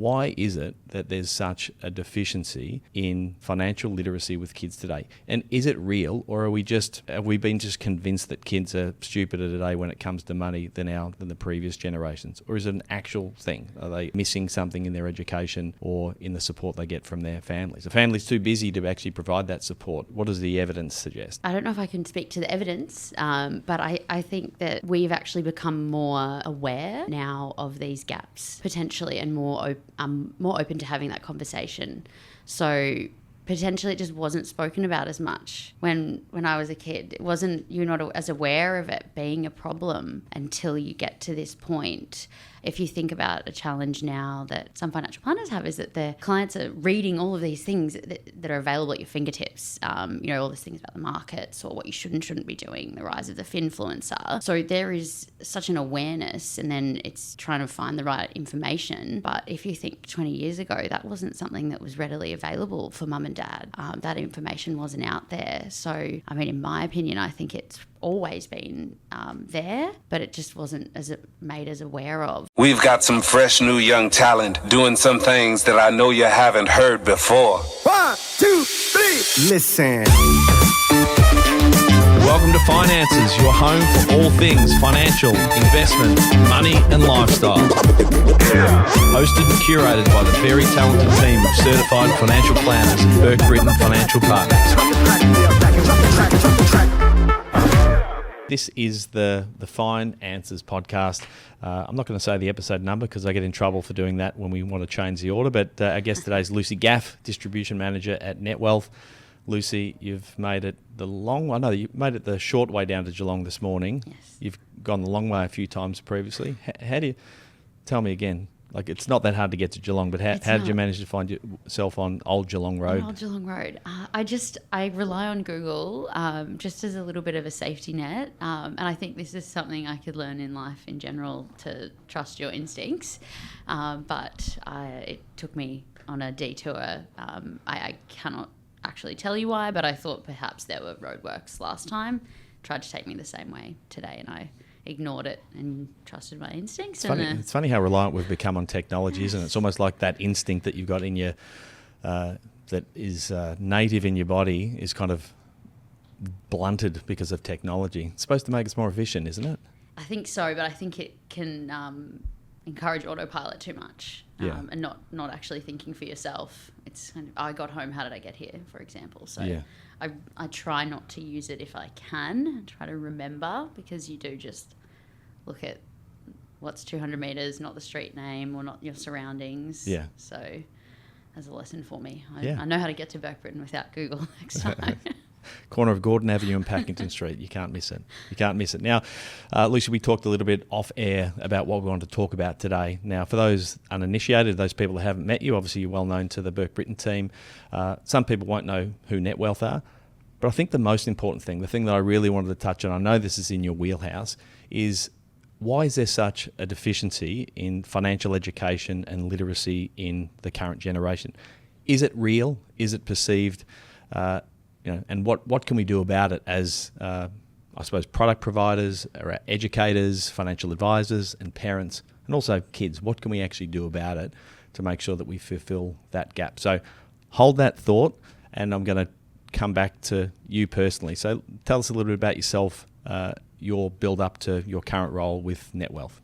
Why is it that there's such a deficiency in financial literacy with kids today? And is it real, or have we been just convinced that kids are stupider today when it comes to money than the previous generations? Or is it an actual thing? Are they missing something in their education or in the support they get from their families? The family's too busy to actually provide that support. What does the evidence suggest? I don't know if I can speak to the evidence, but I think that we've actually become more aware now of these gaps potentially, and more open to having that conversation. So potentially it just wasn't spoken about as much when I was a kid. You're not as aware of it being a problem until you get to this point. If you think about a challenge now that some financial planners have, is that their clients are reading all of these things that are available at your fingertips. All these things about the markets or what you should and shouldn't be doing, the rise of the finfluencer. So there is such an awareness, and then it's trying to find the right information. But if you think 20 years ago, that wasn't something that was readily available for mum and dad. That information wasn't out there. So, in my opinion, I think it's always been there, but it just wasn't made as aware of. We've got some fresh new young talent doing some things that I know you haven't heard before. 1, 2, 3, listen. Welcome to Finances, your home for all things financial, investment, money and lifestyle. Hosted and curated by the very talented team of certified financial planners and Banqer and Financial Partners. This is the Fine Answers podcast. I'm not going to say the episode number because I get in trouble for doing that when we want to change the order, but our guest today is Lucy Gaff, Distribution Manager at Netwealth. Lucy, you've made it you made it the short way down to Geelong this morning. Yes. You've gone the long way a few times previously. How do you, tell me again, it's not that hard to get to Geelong, but how did you manage to find yourself on Old Geelong Road? Old Geelong Road. I rely on Google just as a little bit of a safety net. And I think this is something I could learn in life in general, to trust your instincts. But it took me on a detour. I cannot actually tell you why, but I thought perhaps there were roadworks last time. Tried to take me the same way today, and I ignored it and trusted my instincts. It's funny how reliant we've become on technology, isn't it? It's almost like that instinct that you've got in your that is native in your body is kind of blunted because of technology. It's supposed to make us more efficient, isn't it? I think so, but I think it can encourage autopilot too much, and not actually thinking for yourself. It's kind of, I got home, how did I get here, for example? So I try not to use it if I can. Try to remember, because you do just look at what's 200 metres, not the street name or not your surroundings. Yeah. So as a lesson for me, I know how to get to Banqer without Google next time. Corner of Gordon Avenue and Packington Street. You can't miss it. Now, Lucy, we talked a little bit off air about what we wanted to talk about today. Now, for those uninitiated, those people that haven't met you, obviously you're well known to the Banqer team. Some people won't know who Netwealth are, but I think the most important thing, the thing that I really wanted to touch on, I know this is in your wheelhouse, is why is there such a deficiency in financial education and literacy in the current generation? Is it real? Is it perceived? And what can we do about it as, I suppose, product providers, or educators, financial advisors and parents, and also kids? What can we actually do about it to make sure that we fulfill that gap? So hold that thought, and I'm going to come back to you personally. So tell us a little bit about yourself, your build up to your current role with Netwealth.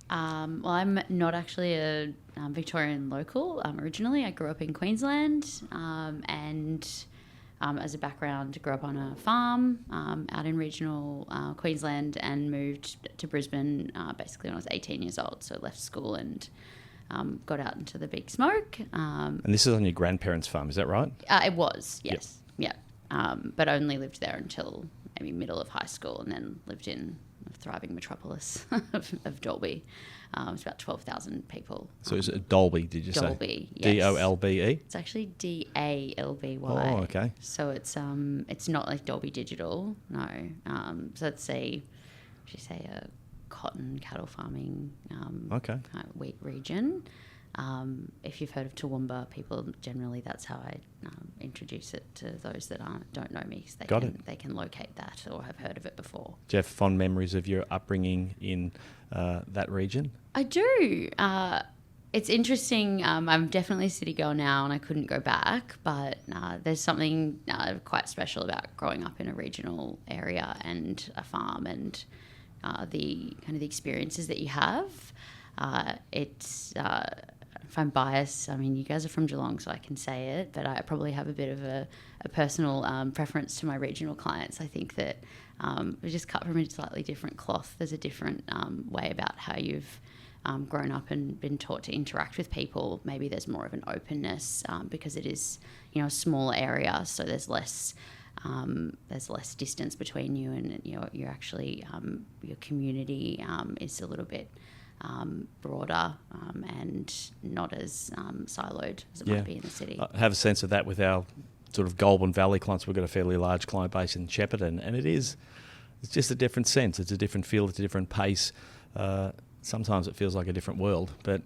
Well, I'm not actually a Victorian local. Originally, I grew up in Queensland, and as a background, grew up on a farm out in regional Queensland, and moved to Brisbane basically when I was 18 years old. So left school and got out into the big smoke. And this is on your grandparents' farm, is that right? It was, yes. Yep. But only lived there until maybe middle of high school, and then lived in a thriving metropolis of Dalby. It's about 12,000 people. So is it Dalby, did you say? Dalby, yes. Dolbe? It's actually Dalby. Oh, okay. So it's not like Dalby Digital, no. So let's say, a cotton cattle farming wheat region. If you've heard of Toowoomba, people generally, that's how I introduce it to those that don't know me, because they can locate that or have heard of it before. Do you have fond memories of your upbringing in that region? I do. It's interesting. I'm definitely a city girl now, and I couldn't go back. But there's something quite special about growing up in a regional area and a farm, and the kind of the experiences that you have. It's if I'm biased, I mean, you guys are from Geelong, so I can say it. But I probably have a bit of a personal preference to my regional clients. I think that we just cut from a slightly different cloth. There's a different way about how you've grown up and been taught to interact with people. Maybe there's more of an openness because it is, a smaller area, so there's less distance between you and you're actually your community is a little bit broader and not as siloed as it might be in the city. I have a sense of that with our sort of Goulburn Valley clients. We've got a fairly large client base in Shepparton, and it's just a different sense. It's a different feel. It's a different pace. Sometimes it feels like a different world. But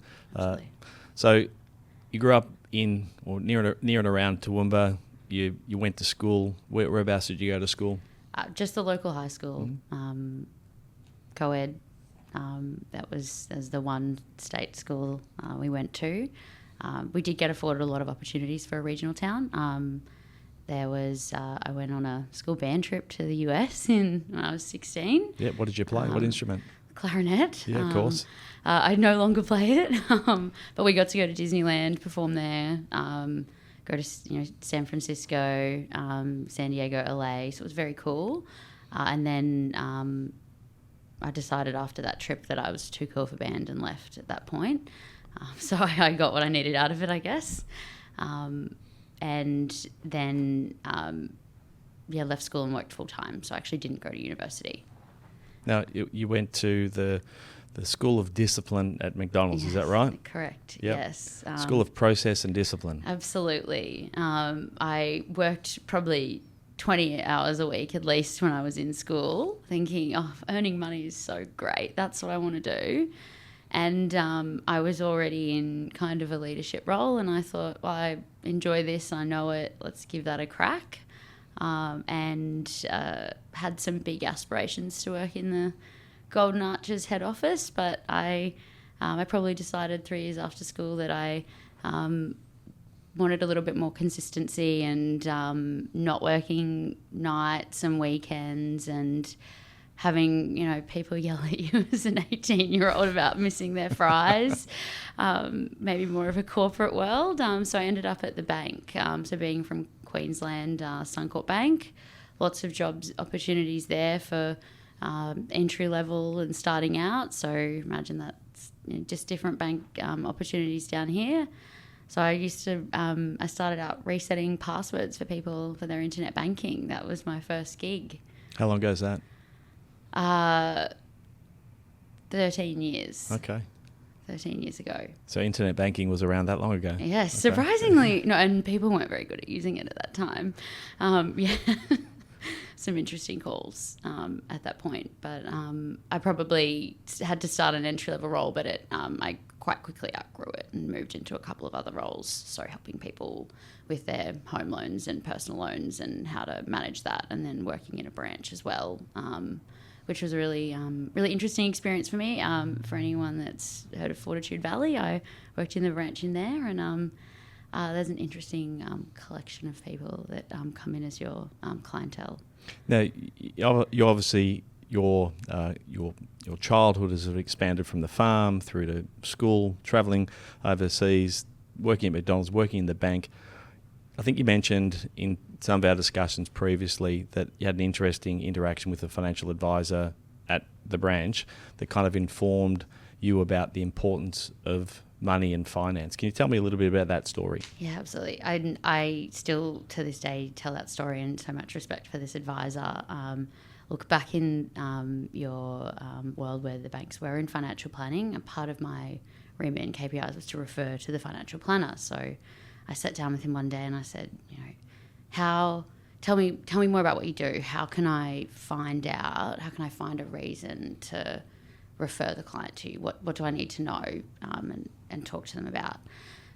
so you grew up in or near and around Toowoomba. You went to school. Whereabouts did you go to school? Just the local high school, co-ed. That was the one state school we went to. We did get afforded a lot of opportunities for a regional town. There was I went on a school band trip to the US when I was 16. Yeah, what did you play? What instrument? Clarinet. Yeah, of course. I no longer play it, but we got to go to Disneyland, perform there, go to San Francisco, San Diego, LA. So it was very cool. And then I decided after that trip that I was too cool for band and left at that point. So I got what I needed out of it, I guess. And then, left school and worked full time. So I actually didn't go to university. Now, you went to the School of Discipline at McDonald's, is that right? Correct, yep. Yes. School of Process and Discipline. Absolutely. I worked probably 20 hours a week at least when I was in school, thinking, earning money is so great. That's what I want to do. And I was already in kind of a leadership role, and I thought, well, I enjoy this, I know it, let's give that a crack. And had some big aspirations to work in the Golden Arches head office, but I probably decided 3 years after school that I wanted a little bit more consistency and not working nights and weekends and having, people yell at you as an 18-year-old about missing their fries, maybe more of a corporate world. So I ended up at the bank. So being from Queensland, Suncorp Bank, lots of jobs opportunities there for entry level and starting out. So imagine that's just different bank opportunities down here. So I started out resetting passwords for people for their internet banking. That was my first gig. How long ago is that? 13 years. Okay. 13 years ago. So internet banking was around that long ago? Yes, okay. Surprisingly. No, and people weren't very good at using it at that time. Some interesting calls at that point. But I probably had to start an entry-level role, but I quite quickly outgrew it and moved into a couple of other roles, so helping people with their home loans and personal loans and how to manage that, and then working in a branch as well, which was a really interesting experience for me. For anyone that's heard of Fortitude Valley, I worked in the branch in there, and there's an interesting collection of people that come in as your clientele. Now, you obviously your childhood has sort of expanded from the farm through to school, travelling overseas, working at McDonald's, working in the bank. I think you mentioned in some of our discussions previously that you had an interesting interaction with a financial advisor at the branch that kind of informed you about the importance of money and finance. Can you tell me a little bit about that story? Yeah, absolutely. I still to this day tell that story, and so much respect for this advisor. Look, back in your world where the banks were in financial planning, a part of my remit and KPIs was to refer to the financial planner. So I sat down with him one day and I said, tell me more about what you do. How can I find a reason to refer the client to you? What do I need to know and talk to them about?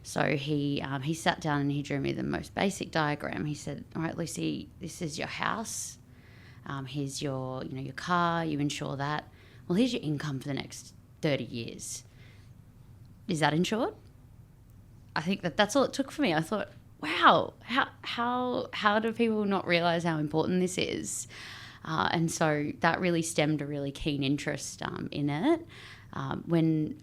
So he sat down and he drew me the most basic diagram. He said, all right, Lucy, this is your house. Here's your car, you insure that. Well, here's your income for the next 30 years. is that insured? I think that's all it took for me. I thought, wow, how do people not realise how important this is? And so that really stemmed a really keen interest in it. When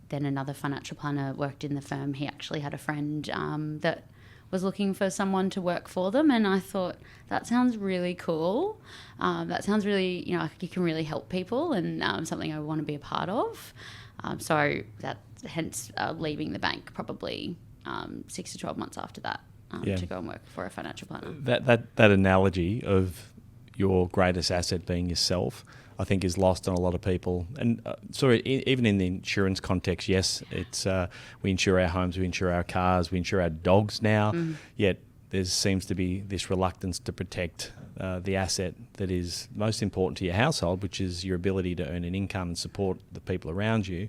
then another financial planner worked in the firm, he actually had a friend that was looking for someone to work for them, and I thought, that sounds really cool. That sounds really, like you can really help people, and something I want to be a part of. So that hence leaving the bank probably 6 to 12 months after that to go and work for a financial planner. That analogy of your greatest asset being yourself, I think, is lost on a lot of people. And even in the insurance context, yes, it's we insure our homes, we insure our cars, we insure our dogs now, yet there seems to be this reluctance to protect the asset that is most important to your household, which is your ability to earn an income and support the people around you.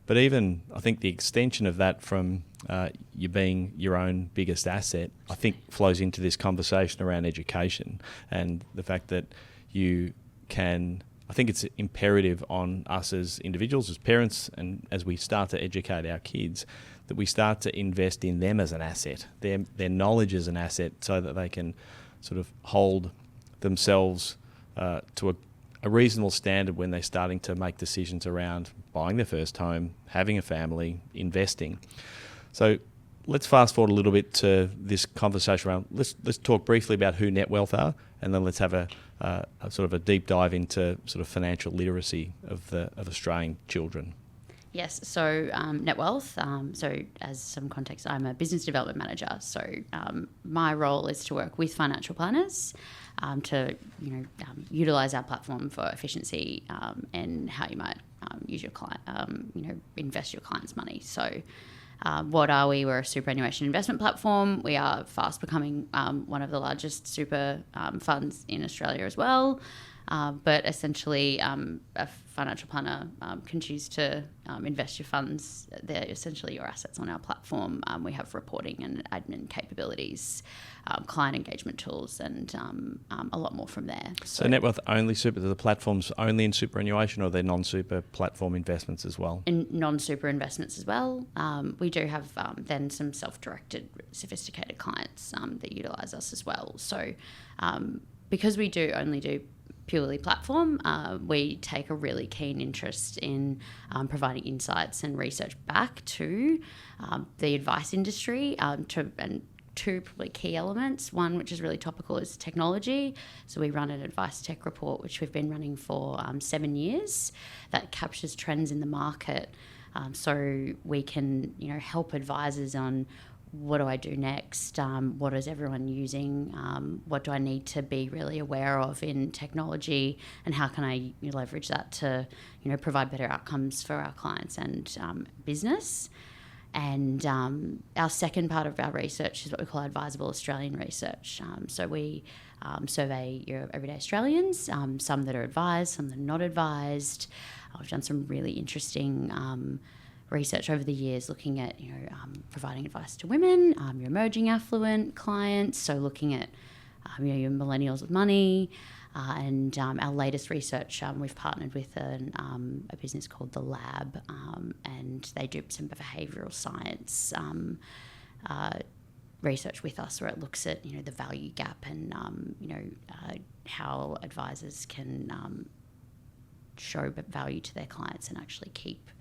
But even, I think, the extension of that from you being your own biggest asset, I think flows into this conversation around education and the fact that you can... I think it's imperative on us as individuals, as parents, and as we start to educate our kids, that we start to invest in them as an asset, their knowledge as an asset, so that they can sort of hold themselves to a reasonable standard when they're starting to make decisions around buying their first home, having a family, investing. So let's fast forward a little bit to this conversation around, let's talk briefly about who Netwealth are, and then let's have a sort of a deep dive into sort of financial literacy of Australian children. Yes, so Netwealth, so as some context, I'm a business development manager. So my role is to work with financial planners to utilise our platform for efficiency and how you might use your client, invest your client's money. So what are we? We're a superannuation investment platform. We are fast becoming one of the largest super funds in Australia as well. But essentially, a financial planner can choose to invest your funds. They're essentially your assets on our platform. We have reporting and admin capabilities, client engagement tools, and a lot more from there. So Netwealth only super, the platforms only in superannuation, or they're non-super platform investments as well? In non-super investments as well. We do have then some self-directed, sophisticated clients that utilise us as well. So because we only do purely platform, we take a really keen interest in providing insights and research back to the advice industry and two probably key elements. One, which is really topical, is technology. So we run an advice tech report, which we've been running for 7 years, that captures trends in the market. So we can help advisors on, what do I do next? What is everyone using? What do I need to be really aware of in technology? And how can I leverage that to, provide better outcomes for our clients and business? And our second part of our research is what we call advisable Australian research. So we survey your everyday Australians, some that are advised, some that are not advised. We've done some really interesting research over the years looking at providing advice to women, your emerging affluent clients, so looking at your millennials with money, and our latest research, we've partnered with a business called The Lab, and they do some behavioural science research with us, where it looks at the value gap and how advisors can show value to their clients and actually keep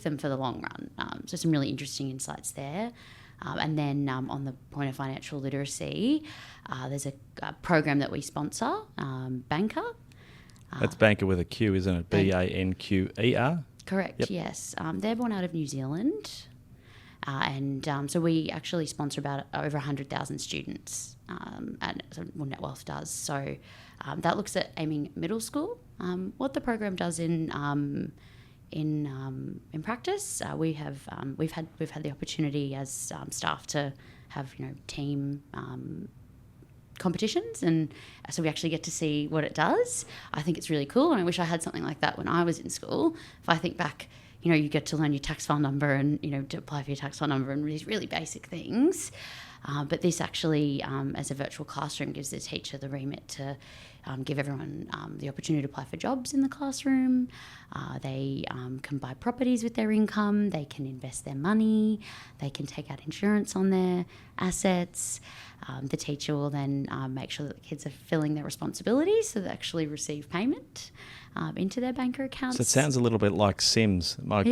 them for the long run. So some really interesting insights there. And then on the point of financial literacy, there's a program that we sponsor, Banqer. That's Banqer with a Q, isn't it? Banqer. Correct, yep. Yes. They're born out of New Zealand. And so we actually sponsor about over 100,000 students, and Netwealth does. So that looks at aiming at middle school. What the program does in practice, we've had the opportunity as staff to have team competitions, and so we actually get to see what it does. I think it's really cool, and I wish I had something like that when I was in school. If I think back, you get to learn your tax file number and to apply for your tax file number and these really basic things. But this actually, as a virtual classroom, gives the teacher the remit to give everyone the opportunity to apply for jobs in the classroom. They can buy properties with their income. They can invest their money. They can take out insurance on their assets. The teacher will then make sure that the kids are filling their responsibilities so they actually receive payment into their banker accounts. So it sounds a little bit like Sims. My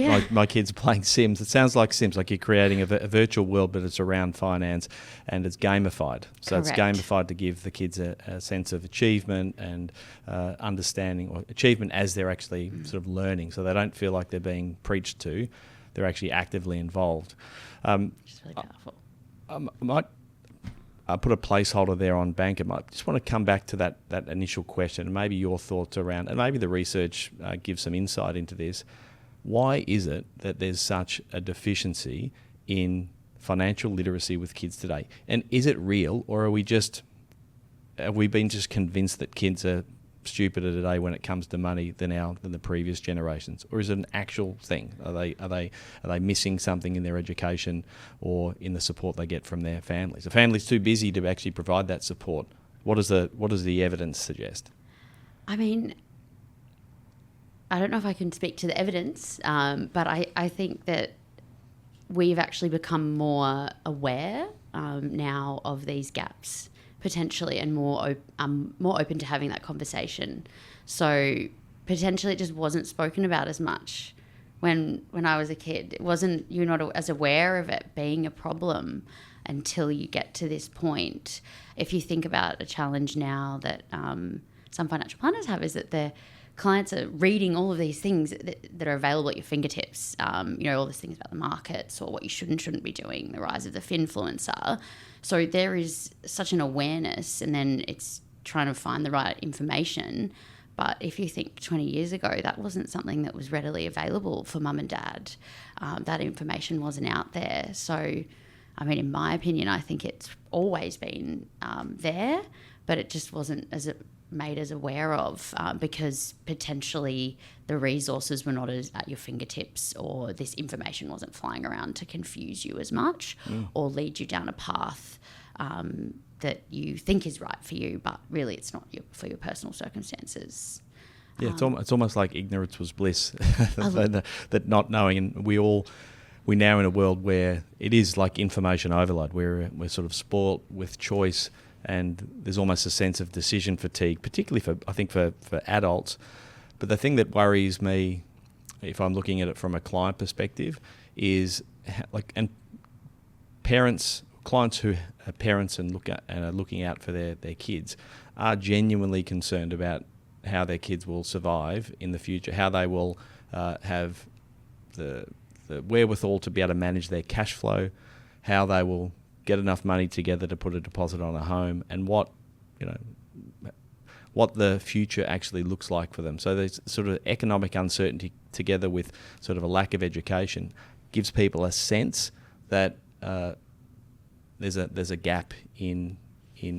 kids are playing Sims. It sounds like Sims, like you're creating a virtual world, but it's around finance and it's gamified. So Correct. It's gamified to give the kids a sense of achievement and understanding, or achievement as they're actually sort of learning. So they don't feel like they're being preached to. They're actually actively involved. Which is really powerful. I put a placeholder there on Banqer. I just want to come back to that initial question and maybe your thoughts around, and maybe the research gives some insight into this. Why is it that there's such a deficiency in financial literacy with kids today? And is it real, or have we been just convinced that kids are stupider today when it comes to money than the previous generations, or is it an actual thing? Are they missing something in their education or in the support they get from their families? The family's too busy to actually provide that support. What does the evidence suggest? I mean, I don't know if I can speak to the evidence, but I think that we've actually become more aware now of these gaps potentially, and more open to having that conversation. So potentially it just wasn't spoken about as much when I was a kid. It wasn't, you're not as aware of it being a problem until you get to this point. If you think about a challenge now that some financial planners have, is that their clients are reading all of these things that are available at your fingertips, all these things about the markets or what you should and shouldn't be doing, the rise of the finfluencer. So there is such an awareness, and then it's trying to find the right information. But if you think 20 years ago, that wasn't something that was readily available for mum and dad. That information wasn't out there. So, I mean, in my opinion, I think it's always been there, but it just wasn't made as aware of because potentially the resources were not as at your fingertips, or this information wasn't flying around to confuse you as much or lead you down a path that you think is right for you, but really it's not for your personal circumstances. Yeah, it's almost like ignorance was bliss, that not knowing. And we're now in a world where it is like information overload. We're sort of spoilt with choice, and there's almost a sense of decision fatigue, particularly for adults. But the thing that worries me, if I'm looking at it from a client perspective, is clients who are parents and are looking out for their kids are genuinely concerned about how their kids will survive in the future, how they will have the wherewithal to be able to manage their cash flow, how they will get enough money together to put a deposit on a home, and what the future actually looks like for them. So there's sort of economic uncertainty together with sort of a lack of education gives people a sense that there's a gap in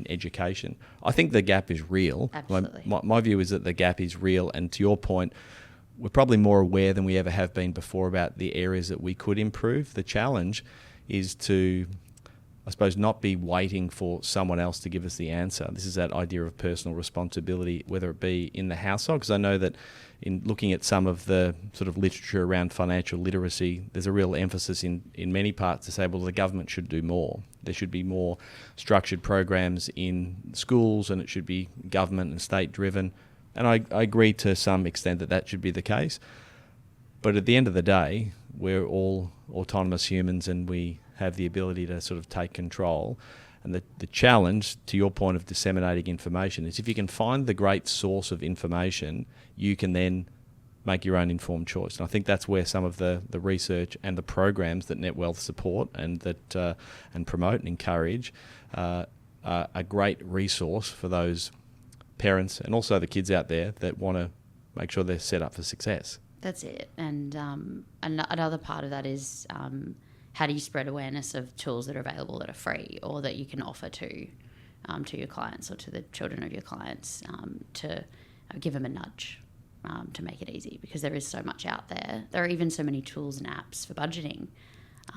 education. I think the gap is real. Absolutely. My view is that the gap is real, and to your point, we're probably more aware than we ever have been before about the areas that we could improve. The challenge is to, I suppose, not be waiting for someone else to give us the answer. This is that idea of personal responsibility, whether it be in the household, because I know that in looking at some of the sort of literature around financial literacy, there's a real emphasis in many parts to say, well, the government should do more. There should be more structured programs in schools, and it should be government and state driven. And I agree to some extent that should be the case. But at the end of the day, we're all autonomous humans, and we have the ability to sort of take control. And the challenge, to your point of disseminating information, is if you can find the great source of information, you can then make your own informed choice. And I think that's where some of the research and the programs that Netwealth support and that and promote and encourage are a great resource for those parents and also the kids out there that want to make sure they're set up for success. That's it. And another part of that is how do you spread awareness of tools that are available that are free or that you can offer to your clients or to the children of your clients to give them a nudge to make it easy, because there is so much out there. There are even so many tools and apps for budgeting.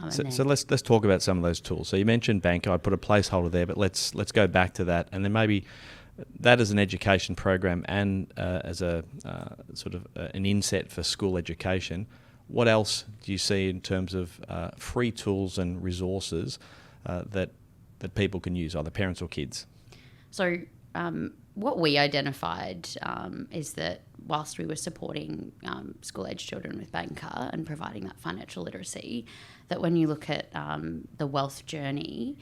So let's talk about some of those tools. So you mentioned Banqer. I put a placeholder there, but let's go back to that, and then maybe that as an education program and as a sort of an inset for school education, what else do you see in terms of free tools and resources that people can use, either parents or kids? So what we identified is that whilst we were supporting school-age children with Banqer and providing that financial literacy, that when you look at the wealth journey,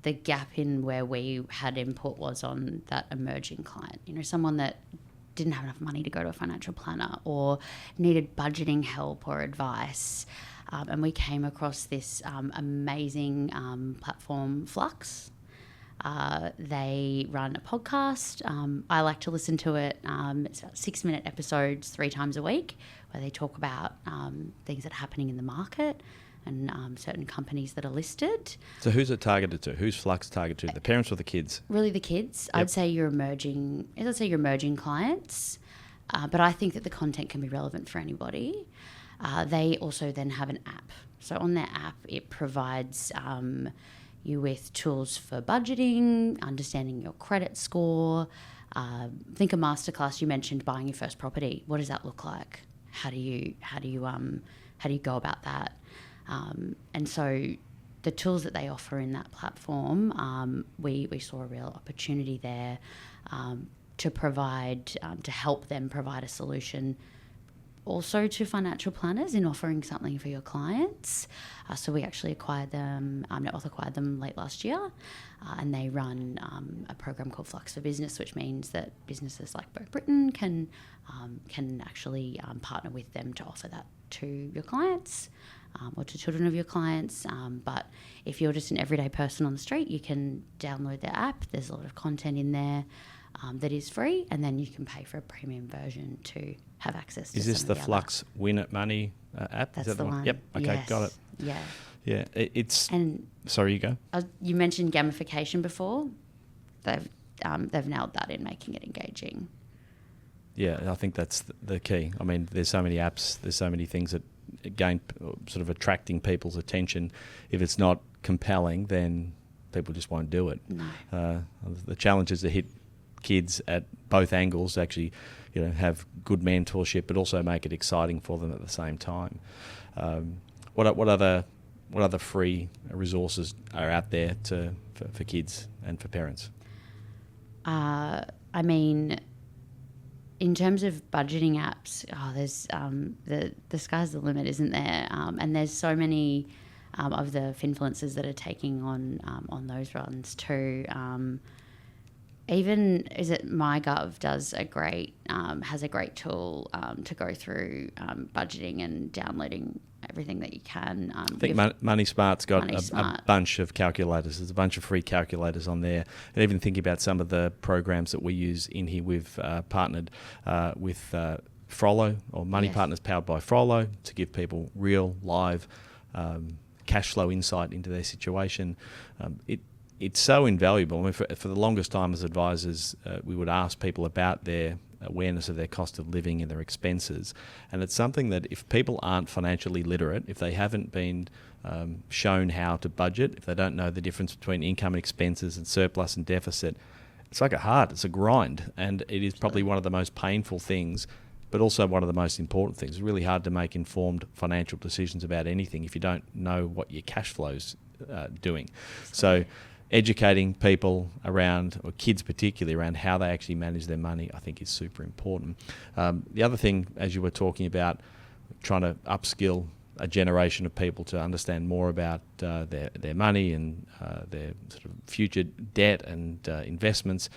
the gap in where we had input was on that emerging client, someone that didn't have enough money to go to a financial planner or needed budgeting help or advice. And we came across this amazing platform, Flux. They run a podcast. I like to listen to it. It's about 6-minute episodes 3 times a week where they talk about things that are happening in the market and certain companies that are listed. So who's it targeted to? Who's Flux targeted to? The parents or the kids? Really the kids. Yep. I'd say your emerging clients. But I think that the content can be relevant for anybody. They also then have an app. So on their app, it provides you with tools for budgeting, understanding your credit score. Think a masterclass. You mentioned buying your first property. What does that look like? How do you go about that? And so the tools that they offer in that platform, we saw a real opportunity there to help them provide a solution also to financial planners in offering something for your clients. So we actually acquired them, Netwealth acquired them late last year, and they run a program called Flux for Business, which means that businesses like Banqer can actually partner with them to offer that to your clients or to children of your clients. But if you're just an everyday person on the street, you can download their app. There's a lot of content in there that is free, and then you can pay for a premium version to have access to Is this some the of the Flux Win It Money app? That's Is that the one. Yep. Okay, Yes. got it. Yeah. Yeah, it's... And Sorry, you go. you mentioned gamification before. They've nailed that in making it engaging. Yeah, I think that's the key. I mean, there's so many apps, there's so many things that gain sort of attracting people's attention. If it's not compelling, then people just won't do it. No. The challenge is to hit kids at both angles, actually, have good mentorship, but also make it exciting for them at the same time. What other free resources are out there for kids and for parents? I mean, in terms of budgeting apps, there's the sky's the limit, isn't there? And there's so many of the influencers that are taking on those runs too. Even MyGov has a great tool to go through budgeting and downloading everything that you can. I think Money Smart's got a bunch of calculators. There's a bunch of free calculators on there. And even thinking about some of the programs that we use in here, we've partnered with Frollo, or Money Yes. Partners powered by Frollo, to give people real, live cash flow insight into their situation. It's so invaluable. I mean, for the longest time as advisors, we would ask people about their awareness of their cost of living and their expenses. And it's something that if people aren't financially literate, if they haven't been shown how to budget, if they don't know the difference between income and expenses and surplus and deficit, it's like it's a grind. And it is probably one of the most painful things, but also one of the most important things. It's really hard to make informed financial decisions about anything if you don't know what your cash flow's doing. So educating people around, or kids particularly, around how they actually manage their money, I think is super important. The other thing, as you were talking about, trying to upskill a generation of people to understand more about their money and their sort of future debt and investments.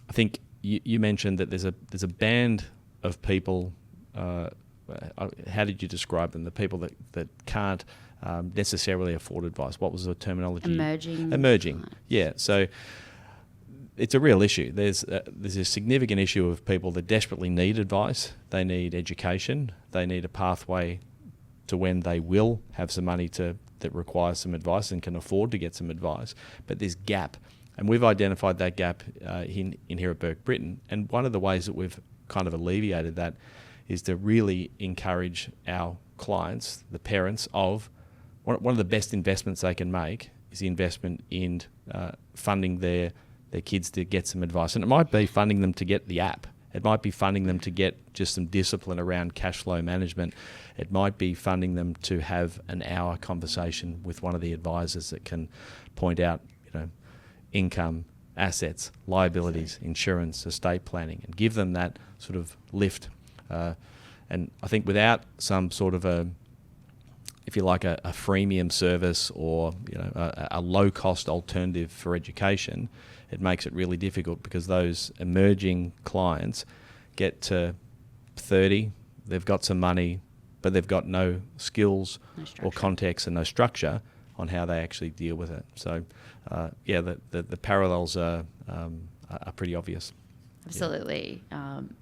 I think you mentioned that there's a band of people. How did you describe them? The people that can't necessarily afford advice. What was the terminology? Emerging. Yeah. So it's a real issue. There's a significant issue of people that desperately need advice. They need education. They need a pathway to when they will have some money that requires some advice and can afford to get some advice. But there's gap, and we've identified that gap in here at Banqer Britain. And one of the ways that we've kind of alleviated that is to really encourage our clients, the parents, of one of the best investments they can make is the investment in funding their their kids to get some advice. And it might be funding them to get the app. It might be funding them to get just some discipline around cash flow management. It might be funding them to have an hour conversation with one of the advisors that can point out, income, assets, liabilities, insurance, estate planning, and give them that sort of lift. And I think without some sort of a freemium service or a low-cost alternative for education, it makes it really difficult, because those emerging clients get to 30, they've got some money, but they've got no skills or context and no structure on how they actually deal with it. So, the parallels are pretty obvious. Absolutely.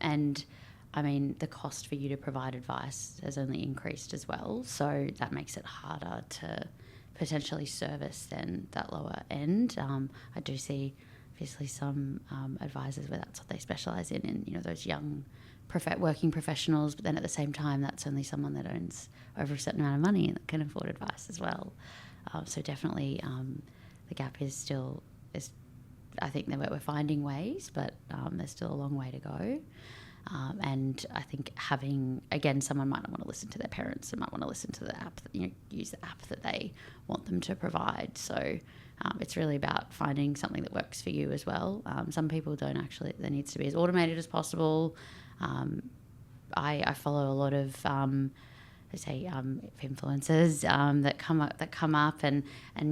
And I mean, the cost for you to provide advice has only increased as well. So that makes it harder to potentially service then that lower end. I do see obviously some advisors where that's what they specialise in those young working professionals, but then at the same time that's only someone that earns over a certain amount of money and that can afford advice as well. So definitely the gap is I think that we're finding ways, but there's still a long way to go. And I think having, again, someone might not want to listen to their parents and might want to listen to the app, use the app that they want them to provide. So it's really about finding something that works for you as well. Some people don't actually, there needs to be as automated as possible. I follow a lot of influencers that come up and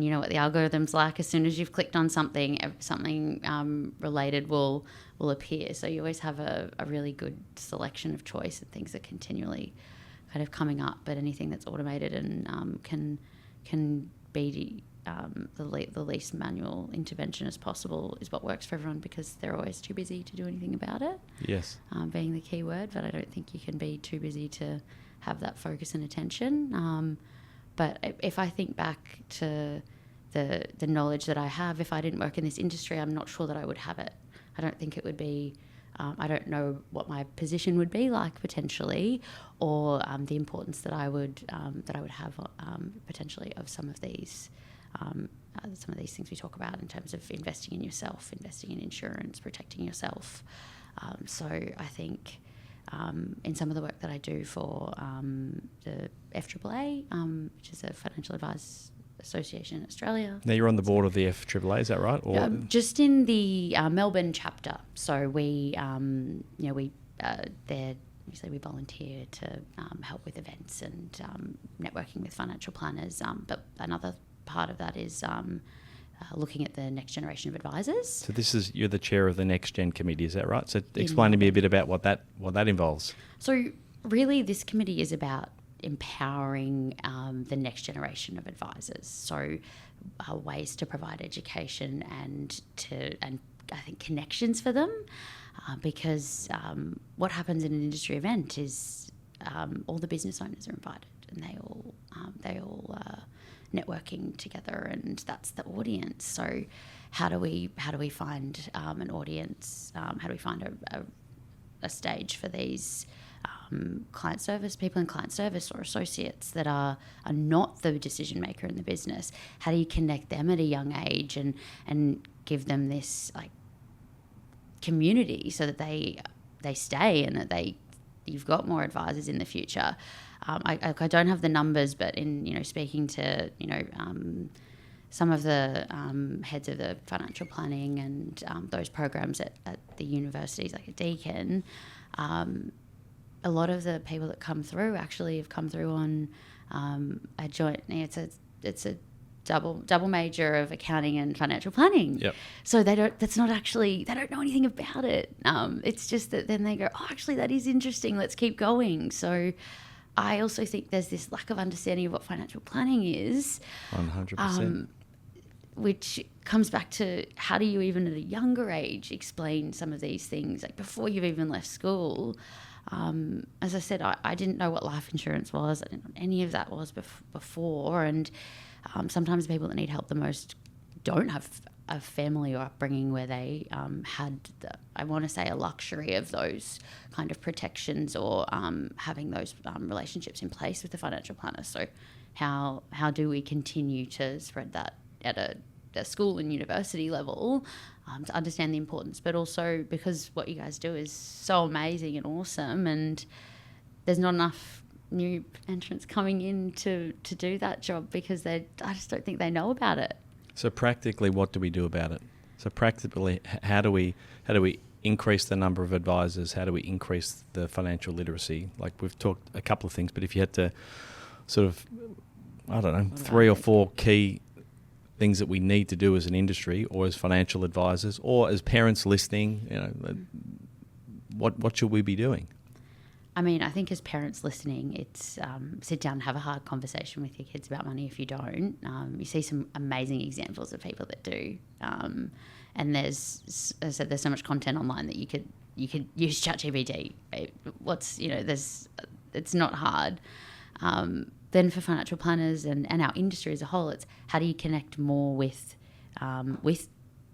you know what the algorithm's like. As soon as you've clicked on something related will appear. So you always have a really good selection of choice, and things are continually kind of coming up. But anything that's automated and can be the least manual intervention as possible is what works for everyone, because they're always too busy to do anything about it. Yes. Being the key word, but I don't think you can be too busy to have that focus and attention. But if I think back to the knowledge that I have, if I didn't work in this industry, I'm not sure that I would have it. I don't think it would be, I don't know what my position would be like potentially, or the importance that I would have potentially of some of these things we talk about in terms of investing in yourself, investing in insurance, protecting yourself. So I think in some of the work that I do for the FAAA, which is a financial advice association in Australia. Now you're on the board of the FAAA, is that right? Or just in the Melbourne chapter. So we we volunteer to help with events and networking with financial planners. But another part of that is looking at the next generation of advisors. So you're the chair of the Next Gen committee, is that right? So explain to me a bit about what that involves. So really this committee is about empowering the next generation of advisors. So ways to provide education and I think connections for them, because what happens in an industry event is all the business owners are invited, and they all networking together, and that's the audience. So how do we find an audience? How do we find a stage for these people in client service or associates that are not the decision maker in the business? How do you connect them at a young age and give them this like community so that they stay and that you've got more advisors in the future? I don't have the numbers, but in speaking to some of the heads of the financial planning and those programs at the universities, like at Deakin, a lot of the people that come through actually have come through on a joint. It's a double major of accounting and financial planning. Yep. So they don't know anything about it. It's just that then they go, oh, actually that is interesting. Let's keep going. So I also think there's this lack of understanding of what financial planning is. 100%. Which comes back to how do you even at a younger age explain some of these things, like before you've even left school. As I said, I didn't know what life insurance was. I didn't know what any of that was before. And sometimes people that need help the most don't have a family or upbringing where they had, I want to say, a luxury of those kind of protections or having those relationships in place with the financial planner. So how do we continue to spread that at a school and university level to understand the importance, but also because what you guys do is so amazing and awesome, and there's not enough new entrants coming in to do that job because I just don't think they know about it. So practically, what do we do about it? So practically, how do we increase the number of advisors? How do we increase the financial literacy? Like, we've talked a couple of things, but if you had to sort of, I don't know, 3 or 4 key things that we need to do as an industry or as financial advisors or as parents listening, you know, what should we be doing? I mean, I think as parents listening, it's sit down and have a hard conversation with your kids about money. If you don't, you see some amazing examples of people that do. And there's, as I said, there's so much content online that you could use ChatGPT. It's not hard. Then for financial planners and our industry as a whole, it's how do you connect more with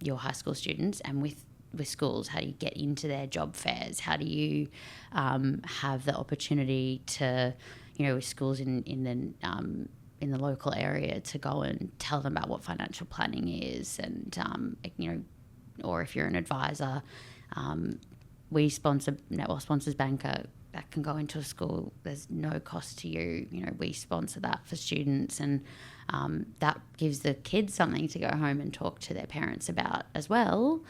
your high school students and with schools? How do you get into their job fairs? How do you have the opportunity to, with schools in the local area to go and tell them about what financial planning is, and or if you're an advisor, Netwealth sponsors Banqer. That can go into a school. There's no cost to you. We sponsor that for students, and that gives the kids something to go home and talk to their parents about as well.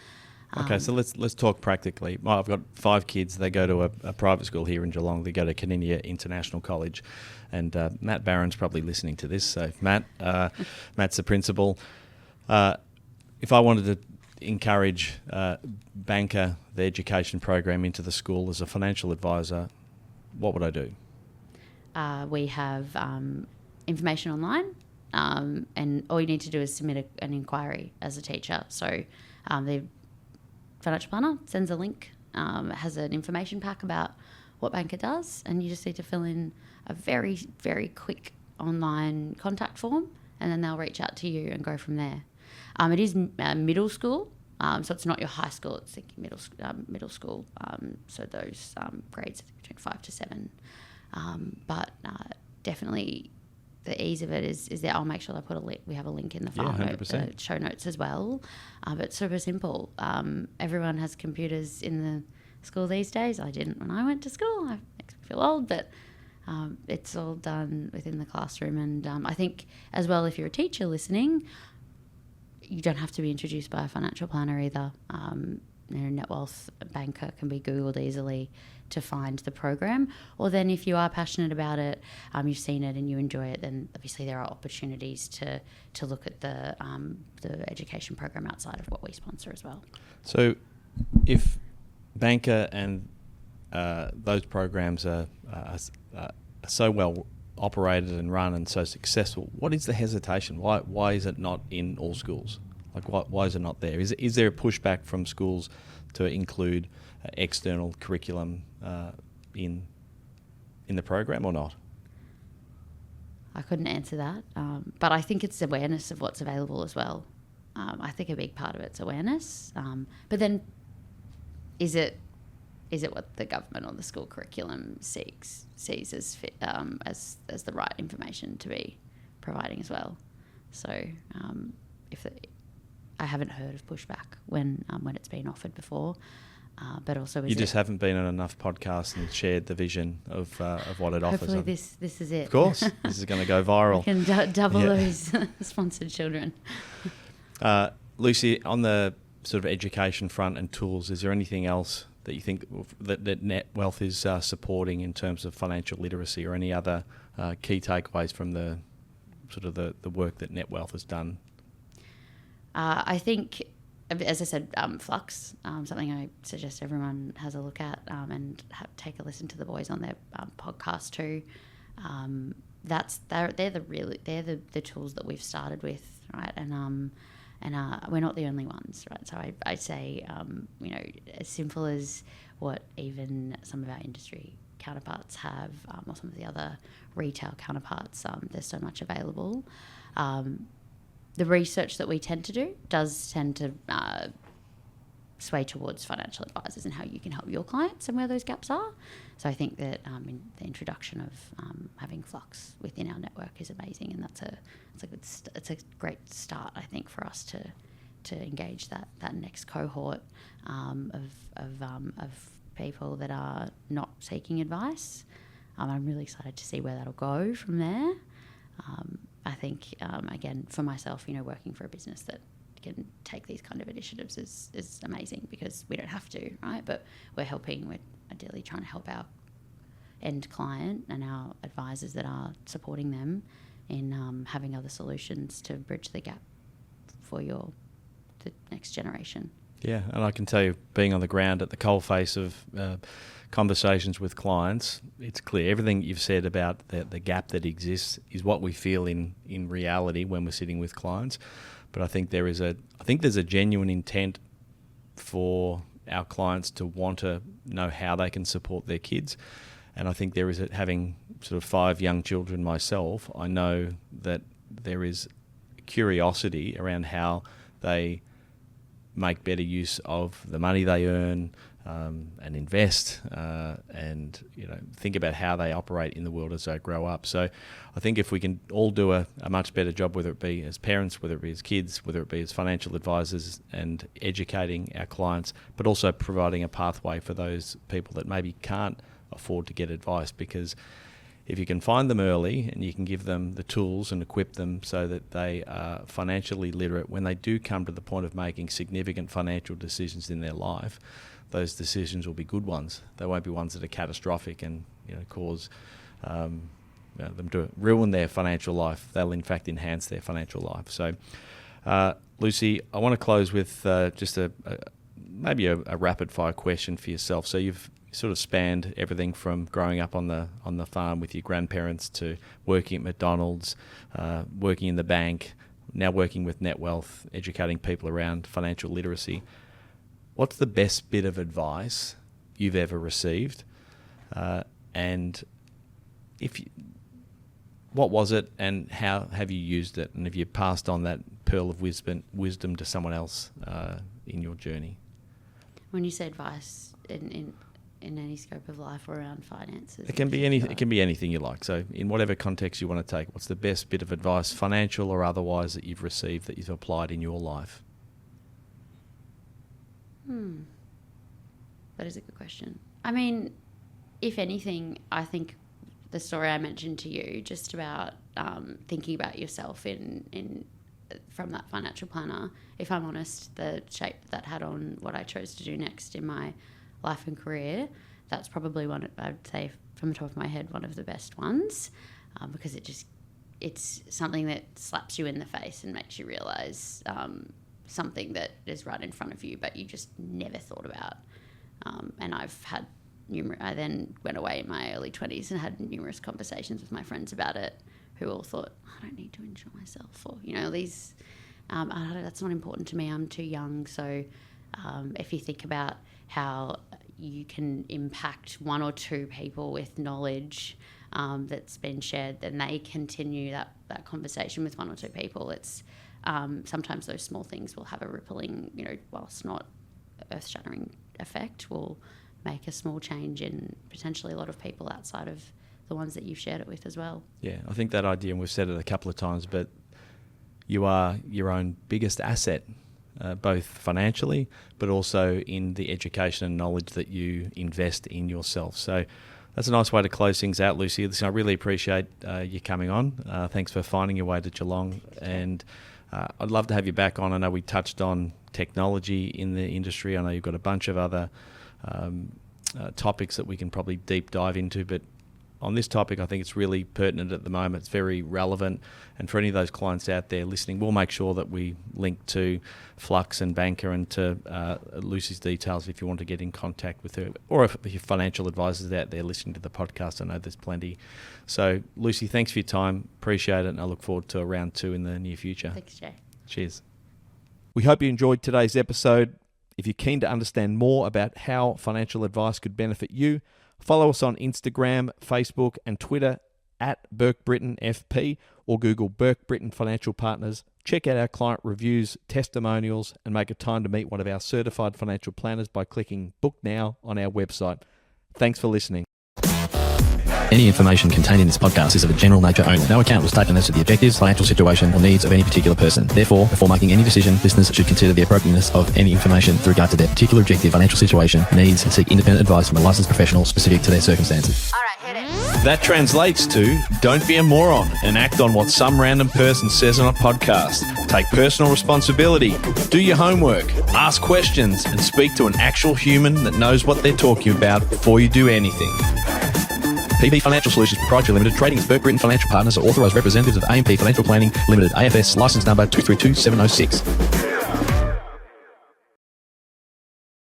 Okay, so let's talk practically. Well, I've got 5 kids. They go to a private school here in Geelong. They go to Caninia International College, and Matt Barron's probably listening to this. So Matt's the principal. If I wanted to encourage Banqer, the education program, into the school as a financial advisor, what would I do? We have information online, and all you need to do is submit an inquiry as a teacher. So the financial planner sends a link, has an information pack about what Banqer does, and you just need to fill in a very, very quick online contact form, and then they'll reach out to you and go from there. It is middle school, so it's not your high school, it's like middle school, so those grades between 5 to 7. But definitely the ease of it is there. I'll make sure I put we have a link in the file note, the show notes as well. But it's super simple. Everyone has computers in the school these days. I didn't when I went to school. It makes me feel old, but it's all done within the classroom. And I think as well, if you're a teacher listening, you don't have to be introduced by a financial planner either. Netwealth, Banqer can be Googled easily to find the program. Or then if you are passionate about it, you've seen it and you enjoy it, then obviously there are opportunities to look at the education program outside of what we sponsor as well. So if Banqer and those programs are so well operated and run and so successful, what is the hesitation? Why is it not in all schools? Like, why is it not there? Is there a pushback from schools to include external curriculum in the program or not? I couldn't answer that, but I think it's awareness of what's available as well. I think a big part of it's awareness, but then is it what the government or the school curriculum sees as fit, as the right information to be providing as well? So I haven't heard of pushback when it's been offered before, but also you just haven't been on enough podcasts and shared the vision of what it offers. Hopefully this is it. Of course, this is going to go viral. We can double those sponsored children. Lucy, on the sort of education front and tools, is there anything else that you think that Netwealth is supporting in terms of financial literacy, or any other key takeaways from the sort of the work that Netwealth has done? I think, as I said, Flux, something I suggest everyone has a look at and take a listen to the boys on their podcast too. They're the tools that we've started with, right? And we're not the only ones, right? So I say, as simple as what even some of our industry counterparts have, or some of the other retail counterparts, there's so much available. The research that we tend to do does tend to sway towards financial advisors and how you can help your clients and where those gaps are. So I think that in the introduction of having Flux within our network is amazing, and it's a great start, I think, for us to engage that next cohort of people that are not seeking advice. I'm really excited to see where that'll go from there. I think, again, for myself, working for a business that can take these kind of initiatives is amazing, because we don't have to, right? But we're ideally trying to help our end client and our advisors that are supporting them in having other solutions to bridge the gap for the next generation. Yeah, and I can tell you, being on the ground at the coalface of conversations with clients, it's clear everything you've said about the gap that exists is what we feel in reality when we're sitting with clients. But I think there's a genuine intent for our clients to want to know how they can support their kids. And I think there is, having sort of 5 young children myself, I know that there is curiosity around how they make better use of the money they earn, and invest, and think about how they operate in the world as they grow up. So I think if we can all do a much better job, whether it be as parents, whether it be as kids, whether it be as financial advisors, and educating our clients, but also providing a pathway for those people that maybe can't afford to get advice, because if you can find them early and you can give them the tools and equip them so that they are financially literate, when they do come to the point of making significant financial decisions in their life, those decisions will be good ones. They won't be ones that are catastrophic and cause them to ruin their financial life. They'll in fact enhance their financial life. So, Lucy, I want to close with just maybe a rapid fire question for yourself. So you've sort of spanned everything from growing up on the farm with your grandparents to working at McDonald's, working in the bank, now working with Netwealth, educating people around financial literacy. What's the best bit of advice you've ever received? And what was it, and how have you used it? And have you passed on that pearl of wisdom to someone else in your journey? When you say advice in any scope of life or around finances, it can be It can be anything you like. So, in whatever context you want to take, what's the best bit of advice, financial or otherwise, that you've received that you've applied in your life? That is a good question. I mean, if anything, I think the story I mentioned to you, just about thinking about yourself from that financial planner, if I'm honest, the shape that had on what I chose to do next in my life and career, that's probably one, I'd say from the top of my head, one of the best ones, because it's something that slaps you in the face and makes you realise something that is right in front of you, but you just never thought about. And I've had I then went away in my early 20s and had numerous conversations with my friends about it, who all thought, I don't need to enjoy myself, or these that's not important to me, I'm too young. So if you think about how you can impact 1 or 2 people with knowledge that's been shared, then they continue that conversation with 1 or 2 people. It's sometimes those small things will have a rippling, whilst not earth-shattering effect, will make a small change in potentially a lot of people outside of the ones that you've shared it with as well. Yeah, I think that idea, and we've said it a couple of times, but you are your own biggest asset, both financially, but also in the education and knowledge that you invest in yourself. So that's a nice way to close things out, Lucy. Listen, I really appreciate you coming on. Thanks for finding your way to Geelong, and I'd love to have you back on. I know we touched on technology in the industry. I know you've got a bunch of other topics that we can probably deep dive into, but on this topic, I think it's really pertinent at the moment. It's very relevant, and for any of those clients out there listening, we'll make sure that we link to Flux and Banqer and to Lucy's details if you want to get in contact with her, or if your financial advisors out there listening to the podcast. I know there's plenty. So, Lucy, thanks for your time. Appreciate it, and I look forward to a round 2 in the near future. Thanks, Jay. Cheers. We hope you enjoyed today's episode. If you're keen to understand more about how financial advice could benefit you, follow us on Instagram, Facebook, and Twitter at Burke Britton FP, or Google Burke Britton Financial Partners. Check out our client reviews, testimonials, and make a time to meet one of our certified financial planners by clicking Book Now on our website. Thanks for listening. Any information contained in this podcast is of a general nature only. No account was taken as to the objectives, financial situation, or needs of any particular person. Therefore, before making any decision, listeners should consider the appropriateness of any information with regard to their particular objective, financial situation, needs, and seek independent advice from a licensed professional specific to their circumstances. All right, hit it. That translates to don't be a moron and act on what some random person says on a podcast. Take personal responsibility, do your homework, ask questions, and speak to an actual human that knows what they're talking about before you do anything. PB Financial Solutions Proprietary Limited, trading as Burke Britain Financial Partners, are authorised representatives of AMP Financial Planning Limited, AFS, licence number 232706.